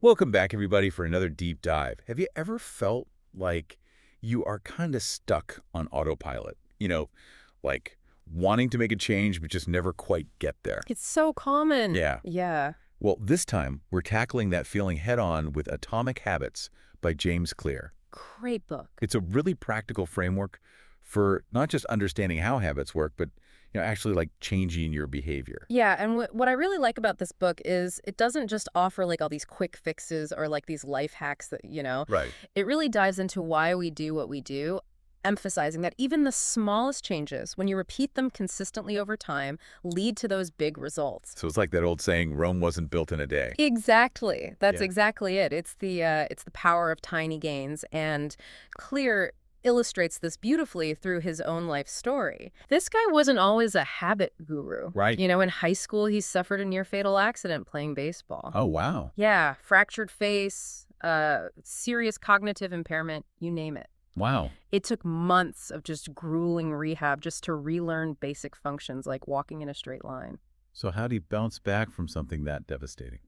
Welcome back, everybody, for another deep dive. Have you ever felt like you are kind of stuck on autopilot? Like wanting to make a change, but just never quite get there. It's so common. Yeah. Yeah. Well, this time, we're tackling that feeling head-on with Atomic Habits by James Clear. Great book. It's a really practical framework for not just understanding how habits work, but actually like changing your behavior. Yeah, and what I really like about this book is it doesn't just offer like all these quick fixes or like these life hacks that. Right. It really dives into why we do what we do, emphasizing that even the smallest changes, when you repeat them consistently over time, lead to those big results. So it's like that old saying, Rome wasn't built in a day. Exactly. That's Yeah. exactly it. It's the power of tiny gains, and Clear illustrates this beautifully through his own life story. This guy wasn't always a habit guru. Right. In high school, he suffered a near-fatal accident playing baseball. Oh, wow. Yeah, fractured face, serious cognitive impairment, you name it. Wow. It took months of just grueling rehab just to relearn basic functions like walking in a straight line. So how do you bounce back from something that devastating?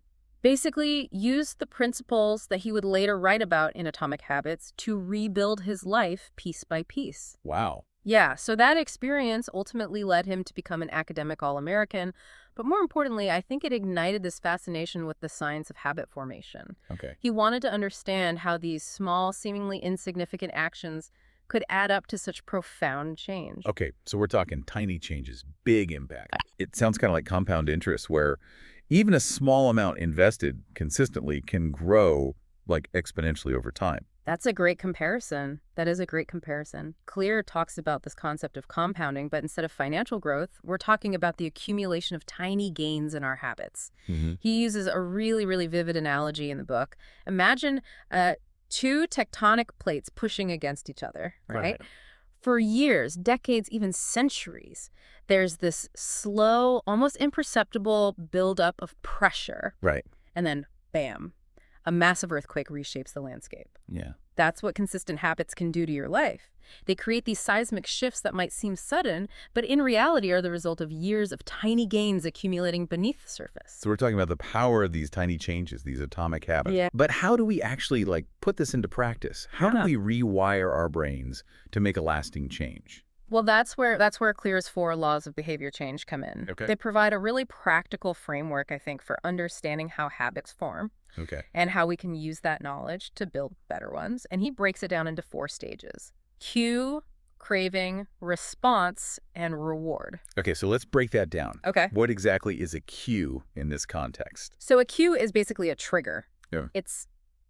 Basically, used the principles that he would later write about in Atomic Habits to rebuild his life piece by piece. Wow. Yeah, so that experience ultimately led him to become an academic All-American, but more importantly, I think it ignited this fascination with the science of habit formation. Okay. He wanted to understand how these small, seemingly insignificant actions could add up to such profound change. Okay, so we're talking tiny changes, big impact. It sounds kind of like compound interest where even a small amount invested consistently can grow like exponentially over time. That's a great comparison. That is a great comparison. Clear talks about this concept of compounding, but instead of financial growth, we're talking about the accumulation of tiny gains in our habits. Hmm. He uses a really, really vivid analogy in the book. Imagine two tectonic plates pushing against each other, right? For years, decades, even centuries, there's this slow, almost imperceptible buildup of pressure. Right. And then, bam, a massive earthquake reshapes the landscape. Yeah. That's what consistent habits can do to your life. They create these seismic shifts that might seem sudden, but in reality are the result of years of tiny gains accumulating beneath the surface. So we're talking about the power of these tiny changes, these atomic habits. Yeah. But how do we actually like put this into practice? How do we rewire our brains to make a lasting change? Well, that's where Clear's 4 laws of behavior change come in. Okay. They provide a really practical framework, I think, for understanding how habits form Okay. and how we can use that knowledge to build better ones. And he breaks it down into 4 stages: cue, craving, response, and reward. Okay, so let's break that down. Okay. What exactly is a cue in this context? So a cue is basically a trigger. Yeah. It's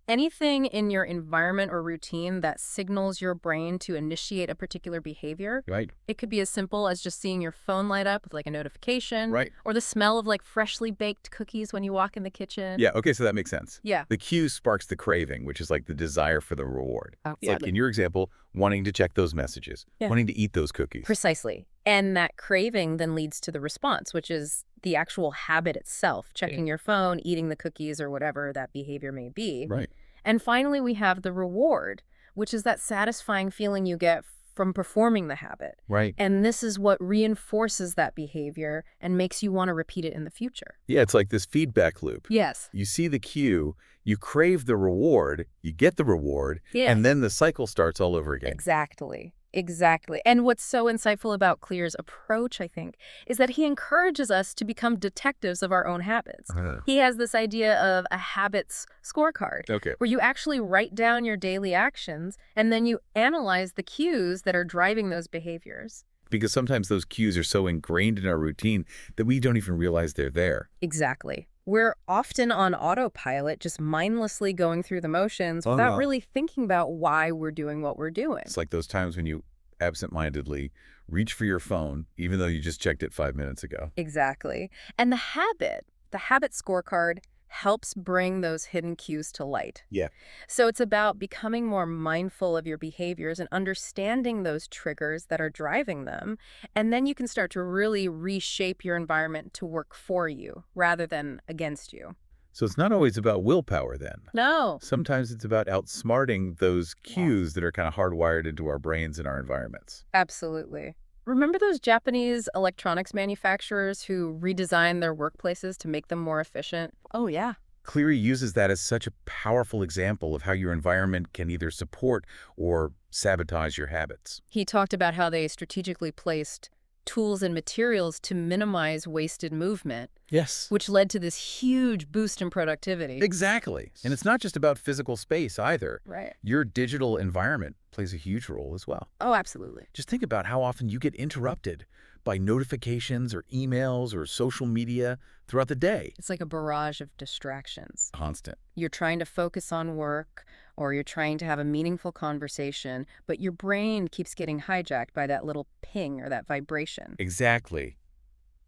anything in your environment or routine that signals your brain to initiate a particular behavior. Right. It could be as simple as just seeing your phone light up with like a notification. Right. Or the smell of like freshly baked cookies when you walk in the kitchen. Yeah, okay, so that makes sense. Yeah. The cue sparks the craving, which is like the desire for the reward. Like Absolutely. in your example, wanting to check those messages, Yeah. wanting to eat those cookies. Precisely. And that craving then leads to the response, which is the actual habit itself, checking your phone, eating the cookies, or whatever that behavior may be. Right. And finally, we have the reward, which is that satisfying feeling you get from performing the habit. Right. And this is what reinforces that behavior and makes you want to repeat it in the future. Yeah, it's like this feedback loop. Yes. You see the cue, you crave the reward, you get the reward, Yeah. and then the cycle starts all over again. Exactly. Exactly. And what's so insightful about Clear's approach, I think, is that he encourages us to become detectives of our own habits. He has this idea of a habits scorecard, Okay. where you actually write down your daily actions and then you analyze the cues that are driving those behaviors. Because sometimes those cues are so ingrained in our routine that we don't even realize they're there. Exactly. We're often on autopilot, just mindlessly going through the motions without really thinking about why we're doing what we're doing. It's like those times when you absentmindedly reach for your phone, even though you just checked it 5 minutes ago. Exactly. And the habit scorecard helps bring those hidden cues to light. Yeah. So it's about becoming more mindful of your behaviors and understanding those triggers that are driving them. And then you can start to really reshape your environment to work for you rather than against you. So it's not always about willpower then. No. Sometimes it's about outsmarting those cues that are kind of hardwired into our brains and our environments. Absolutely. Remember those Japanese electronics manufacturers who redesigned their workplaces to make them more efficient? Oh, yeah. Cleary uses that as such a powerful example of how your environment can either support or sabotage your habits. He talked about how they strategically placed tools and materials to minimize wasted movement, Yes. which led to this huge boost in productivity. Exactly. And it's not just about physical space either. Right. Your digital environment plays a huge role as well. Oh, absolutely. Just think about how often you get interrupted by notifications or emails or social media throughout the day. It's like a barrage of distractions. Constant. You're trying to focus on work or you're trying to have a meaningful conversation, but your brain keeps getting hijacked by that little ping or that vibration. Exactly.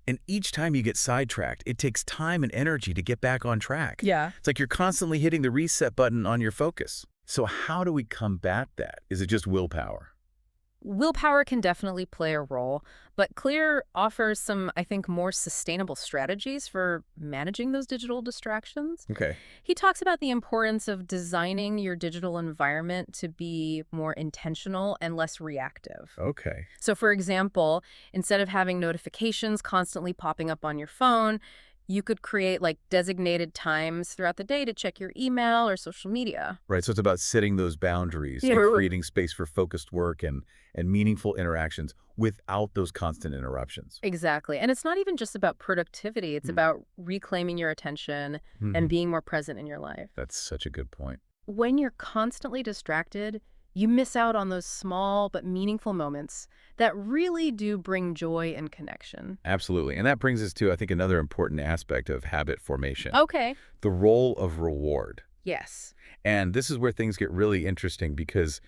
And each time you get sidetracked, it takes time and energy to get back on track. Yeah. It's like you're constantly hitting the reset button on your focus. So how do we combat that? Is it just willpower? Willpower can definitely play a role, but Clear offers some, I think, more sustainable strategies for managing those digital distractions. Okay. He talks about the importance of designing your digital environment to be more intentional and less reactive. Okay. So, for example, instead of having notifications constantly popping up on your phone, you could create like designated times throughout the day to check your email or social media. Right. So it's about setting those boundaries Yeah. and creating space for focused work and meaningful interactions without those constant interruptions. Exactly. And it's not even just about productivity. It's about reclaiming your attention and being more present in your life. That's such a good point. When you're constantly distracted, you miss out on those small but meaningful moments that really do bring joy and connection. Absolutely. And that brings us to, I think, another important aspect of habit formation. Okay. The role of reward. Yes. And this is where things get really interesting because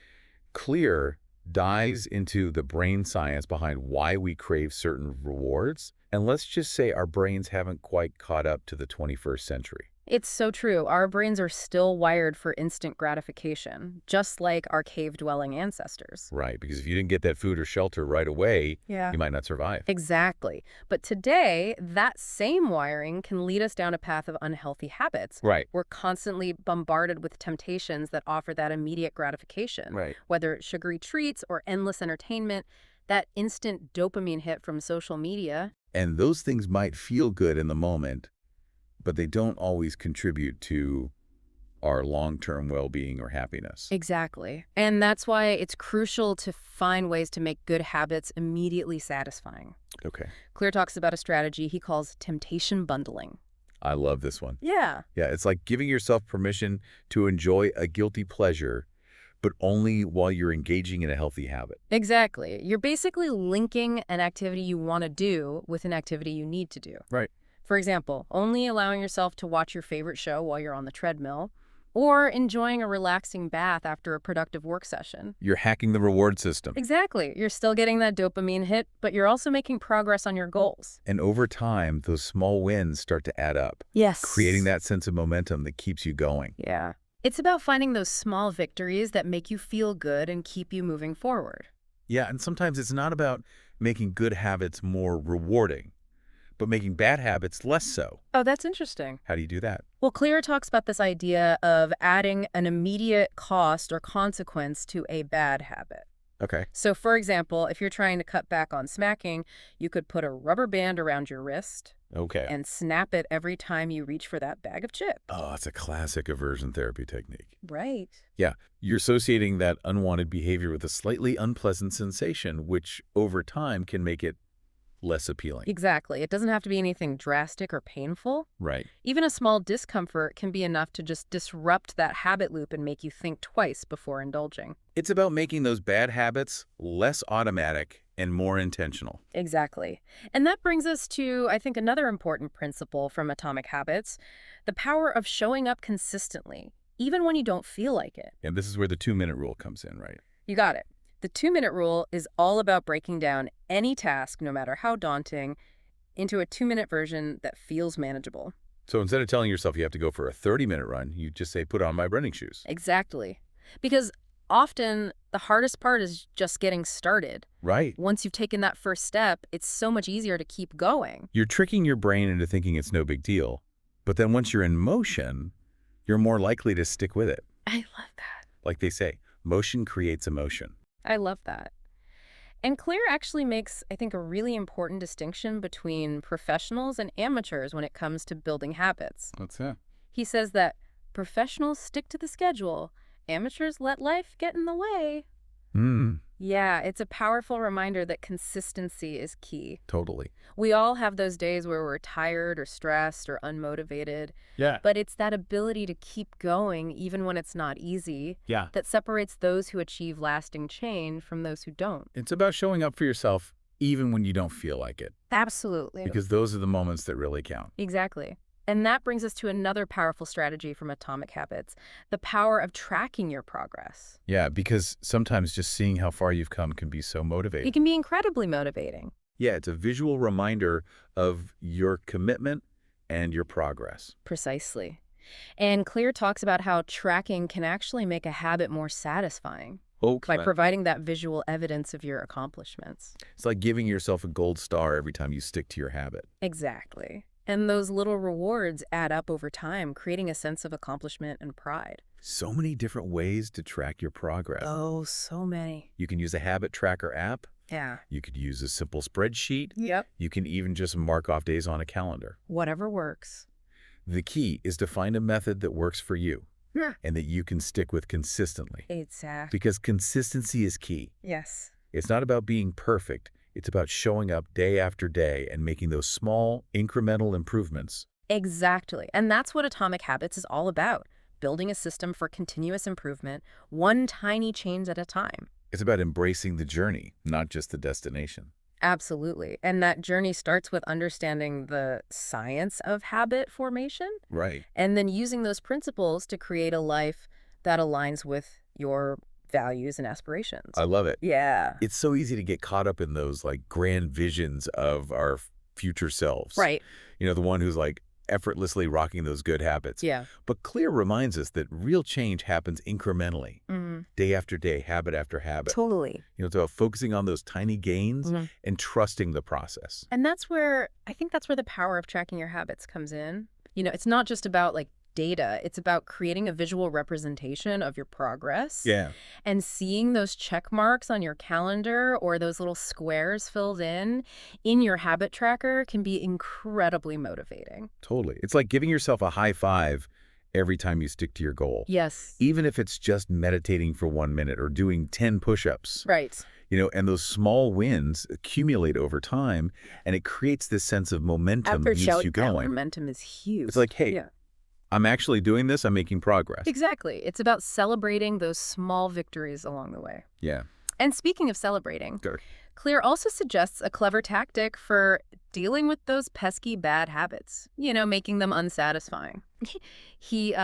Clear dives into the brain science behind why we crave certain rewards. And let's just say our brains haven't quite caught up to the 21st century. It's so true. Our brains are still wired for instant gratification, just like our cave-dwelling ancestors. Right, because if you didn't get that food or shelter right away, Yeah. you might not survive. Exactly. But today, that same wiring can lead us down a path of unhealthy habits. Right. We're constantly bombarded with temptations that offer that immediate gratification. Right. Whether it's sugary treats or endless entertainment, that instant dopamine hit from social media. And those things might feel good in the moment, but they don't always contribute to our long-term well-being or happiness. Exactly. And that's why it's crucial to find ways to make good habits immediately satisfying. Okay. Clear talks about a strategy he calls temptation bundling. I love this one. Yeah. Yeah, it's like giving yourself permission to enjoy a guilty pleasure, but only while you're engaging in a healthy habit. Exactly. You're basically linking an activity you want to do with an activity you need to do. Right. For example, only allowing yourself to watch your favorite show while you're on the treadmill, or enjoying a relaxing bath after a productive work session. You're hacking the reward system. Exactly. You're still getting that dopamine hit, but you're also making progress on your goals. And over time, those small wins start to add up, Yes. creating that sense of momentum that keeps you going. Yeah. It's about finding those small victories that make you feel good and keep you moving forward. Yeah, and sometimes it's not about making good habits more rewarding, but making bad habits less so. Oh, that's interesting. How do you do that? Well, Clear talks about this idea of adding an immediate cost or consequence to a bad habit. Okay. So, for example, if you're trying to cut back on smacking, you could put a rubber band around your wrist Okay. and snap it every time you reach for that bag of chips. Oh, it's a classic aversion therapy technique. Right. Yeah, you're associating that unwanted behavior with a slightly unpleasant sensation, which over time can make it less appealing. Exactly. It doesn't have to be anything drastic or painful. Right. Even a small discomfort can be enough to just disrupt that habit loop and make you think twice before indulging. It's about making those bad habits less automatic and more intentional. Exactly. And that brings us to, I think, another important principle from Atomic Habits, the power of showing up consistently, even when you don't feel like it. And this is where the 2-minute rule comes in, right? You got it. The 2-minute rule is all about breaking down any task, no matter how daunting, into a 2-minute version that feels manageable. So instead of telling yourself you have to go for a 30-minute run, you just say, put on my running shoes. Exactly. Because often the hardest part is just getting started. Right. Once you've taken that first step, it's so much easier to keep going. You're tricking your brain into thinking it's no big deal. But then once you're in motion, you're more likely to stick with it. I love that. Like they say, motion creates emotion. I love that. And Clear actually makes, I think, a really important distinction between professionals and amateurs when it comes to building habits. That's it. He says that professionals stick to the schedule, amateurs let life get in the way. Hmm, Yeah, it's a powerful reminder that consistency is key. totally. We all have those days where we're tired or stressed or unmotivated, Yeah. but it's that ability to keep going even when it's not easy Yeah. that separates those who achieve lasting change from those who don't. It's about showing up for yourself even when you don't feel like it, Absolutely. because those are the moments that really count. Exactly. And that brings us to another powerful strategy from Atomic Habits, the power of tracking your progress. Yeah, because sometimes just seeing how far you've come can be so motivating. It can be incredibly motivating. Yeah, it's a visual reminder of your commitment and your progress. Precisely. And Clear talks about how tracking can actually make a habit more satisfying by Okay. providing that visual evidence of your accomplishments. It's like giving yourself a gold star every time you stick to your habit. Exactly. And those little rewards add up over time, creating a sense of accomplishment and pride. So many different ways to track your progress. Oh, so many. You can use a habit tracker app. Yeah. You could use a simple spreadsheet. Yep. You can even just mark off days on a calendar. Whatever works. The key is to find a method that works for you Yeah. and that you can stick with consistently, Exactly. because consistency is key. Yes. It's not about being perfect. It's about showing up day after day and making those small, incremental improvements. Exactly. And that's what Atomic Habits is all about, building a system for continuous improvement, one tiny change at a time. It's about embracing the journey, not just the destination. Absolutely. And that journey starts with understanding the science of habit formation Right. and then using those principles to create a life that aligns with your values and aspirations. I love it. Yeah. It's so easy to get caught up in those like grand visions of our future selves. Right. You know, the one who's like effortlessly rocking those good habits. Yeah. But Clear reminds us that real change happens incrementally, day after day, habit after habit. Totally. You know, it's about focusing on those tiny gains and trusting the process. And I think that's where the power of tracking your habits comes in. It's not just about like data. It's about creating a visual representation of your progress. Yeah. And seeing those check marks on your calendar or those little squares filled in your habit tracker can be incredibly motivating. Totally. It's like giving yourself a high five every time you stick to your goal. Yes. Even if it's just meditating for 1 minute or doing 10 push-ups. Right. You know, and those small wins accumulate over time, and it creates this sense of momentum that keeps you going. Momentum is huge. It's like, hey, Yeah. I'm actually doing this. I'm making progress. Exactly. It's about celebrating those small victories along the way. Yeah. And speaking of celebrating, Sure. Clear also suggests a clever tactic for dealing with those pesky bad habits, making them unsatisfying. He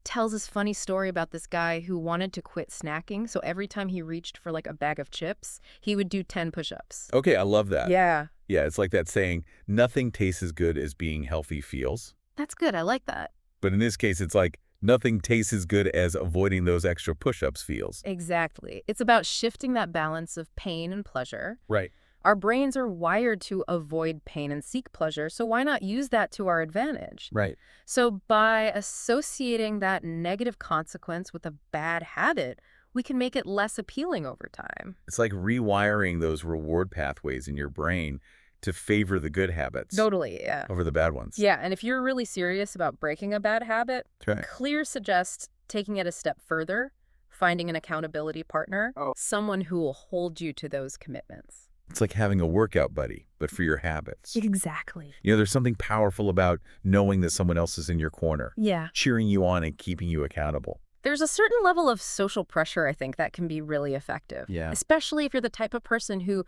tells this funny story about this guy who wanted to quit snacking. So every time he reached for like a bag of chips, he would do 10 push-ups. Okay, I love that. Yeah. Yeah, it's like that saying, nothing tastes as good as being healthy feels. That's good. I like that. But in this case, it's like, nothing tastes as good as avoiding those extra push-ups feels. Exactly. It's about shifting that balance of pain and pleasure. Right. Our brains are wired to avoid pain and seek pleasure, so why not use that to our advantage? Right. So by associating that negative consequence with a bad habit, we can make it less appealing over time. It's like rewiring those reward pathways in your brain to favor the good habits Totally, yeah. over the bad ones. Yeah, and if you're really serious about breaking a bad habit, Okay. Clear suggests taking it a step further, finding an accountability partner, someone who will hold you to those commitments. It's like having a workout buddy, but for your habits. Exactly. You know, there's something powerful about knowing that someone else is in your corner, Yeah. cheering you on and keeping you accountable. There's a certain level of social pressure, I think, that can be really effective. Yeah. Especially if you're the type of person who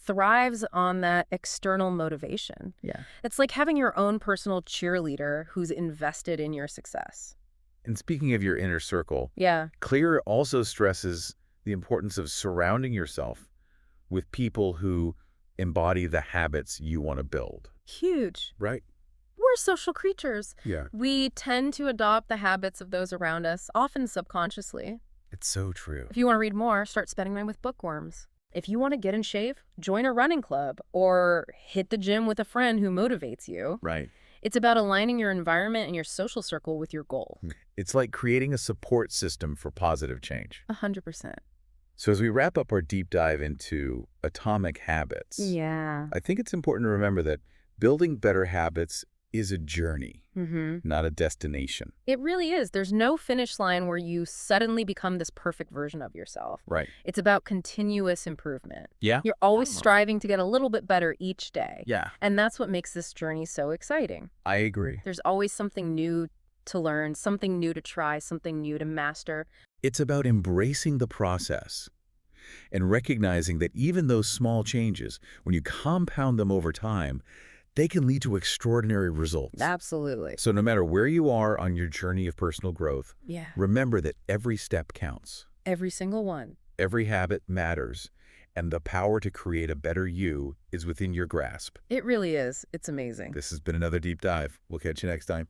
thrives on that external motivation. Yeah. It's like having your own personal cheerleader who's invested in your success. And speaking of your inner circle, Yeah. Clear also stresses the importance of surrounding yourself with people who embody the habits you want to build. Huge. Right? We're social creatures. Yeah. We tend to adopt the habits of those around us, often subconsciously. It's so true. If you want to read more, start spending time with bookworms. If you want to get in shape, join a running club or hit the gym with a friend who motivates you. Right. It's about aligning your environment and your social circle with your goal. It's like creating a support system for positive change. 100%. So as we wrap up our deep dive into atomic habits, Yeah. I think it's important to remember that building better habits is a journey, not a destination. It really is. There's no finish line where you suddenly become this perfect version of yourself. Right. It's about continuous improvement. Yeah? You're always striving to get a little bit better each day. Yeah. And that's what makes this journey so exciting. I agree. There's always something new to learn, something new to try, something new to master. It's about embracing the process and recognizing that even those small changes, when you compound them over time, they can lead to extraordinary results. Absolutely. So no matter where you are on your journey of personal growth, Yeah. remember that every step counts. Every single one. Every habit matters, and the power to create a better you is within your grasp. It really is. It's amazing. This has been another deep dive. We'll catch you next time.